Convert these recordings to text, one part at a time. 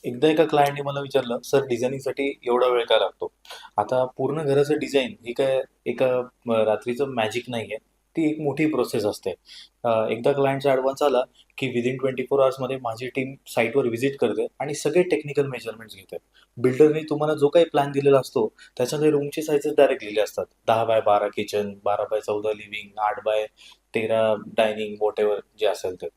एकदा एका क्लायंटने मला विचारलं, "सर डिझायनिंगसाठी एवढा वेळ का लागतो?" आता पूर्ण घराचं डिझाइन ही काय एका रात्रीचं मॅजिक नाहीये. ती एक मोठी प्रोसेस असते. एकदा क्लायंटचा ॲडव्हान्स आला, की विदिन 24 अवर्समध्ये माझी टीम साइटवर व्हिजिट करते आणि सगळे टेक्निकल मेजरमेंट्स घेते. बिल्डरने तुम्हाला जो काही प्लॅन दिलेला असतो, त्याच्यामध्ये रूमची साइजेस डायरेक्ट लिहिली असतात. 10x12 kitchen, 12x14 living, 8x13 dining whatever जे असेल ते.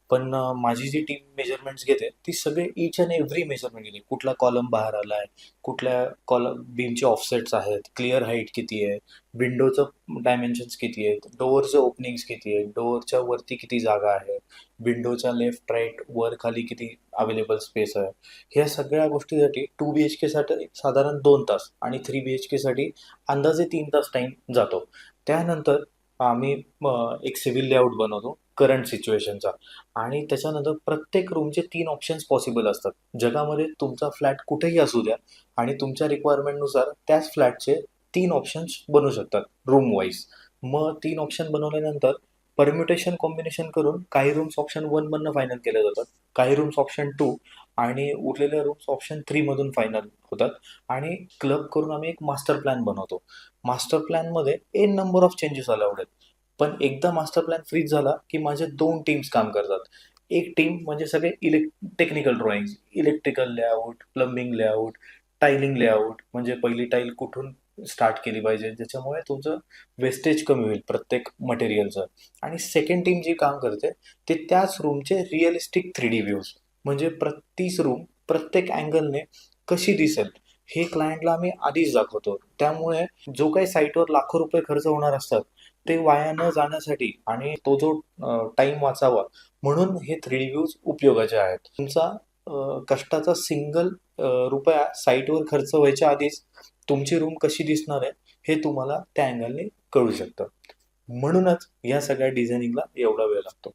पण माझी जी टीम मेजरमेंट्स घेते ती सगळे ईच अँड एव्हरी मेजरमेंट घेते. कुठला कॉलम बाहेर आलाय, कुठल्या कॉलम बीमचे ऑफसेट्स आहेत, क्लिअर हाईट किती आहे, विंडोचं डायमेन्शन्स किती आहेत, डोअरचे ओपनिंग्स किती आहेत, डोअरच्या वरती किती जागा आहे, विंडोच्या लेफ्ट राईट वर खाली किती अवेलेबल स्पेस आहे. ह्या सगळ्या गोष्टीसाठी 2 BHK साठी साधारण 2 तास आणि 3 BHK साठी अंदाजे 3 तास टाइम जातो. त्यानंतर आम्ही एक सिव्हिल लेआउट बनवतो करंट सिच्युएशनचा. आणि त्याच्यानंतर प्रत्येक रूमचे 3 ऑप्शन्स पॉसिबल असतात. जगामध्ये तुमचा फ्लॅट कुठेही असू द्या आणि तुमच्या रिक्वायरमेंटनुसार त्याच फ्लॅटचे 3 ऑप्शन्स बनू शकतात रूम वाईज. मग 3 ऑप्शन बनवल्यानंतर परम्युटेशन कॉम्बिनेशन करून काही रूम्स ऑप्शन 1 मधनं फायनल केल्या जातात, काही रूम्स ऑप्शन 2 आणि उरलेल्या रूम्स ऑप्शन 3 मधून फायनल होतात. आणि क्लब करून आम्ही एक मास्टर प्लॅन बनवतो. मास्टर प्लॅनमध्ये N number of changes allowed आहेत. पण एकदा मास्टर प्लॅन फ्रीज झाला की माझे 2 टीम्स काम करतात. एक टीम म्हणजे सगळे technical drawings, electrical layout, plumbing layout, tiling layout, म्हणजे पहिली टाईल कुठून स्टार्ट केली पाहिजे ज्याच्यामुळे तुमचं वेस्टेज कमी होईल प्रत्येक मटेरियलचं. आणि सेकंड टीम जी काम करते ते त्याच रूमचे रिअलिस्टिक 3D व्ह्यूज, म्हणजे तीच रूम प्रत्येक अँगलने कशी दिसेल हे क्लायंटला आम्ही आधीच दाखवतो. त्यामुळे जो काही साईटवर लाखो रुपये खर्च होणार असतात ते वाया न जाण्यासाठी आणि तो जो टाइम वाचावा म्हणून हे 3D व्ह्यूज उपयोगाचे आहेत. तुमचा कष्टाचा सिंगल रुपया साईटवर खर्च व्हायच्या आधीच तुमची रूम कशी दिसणार आहे हे तुम्हाला त्या अँगलने कळू शकतं. म्हणूनच या सगळ्या डिझायनिंगला एवढा वेळ लागतो.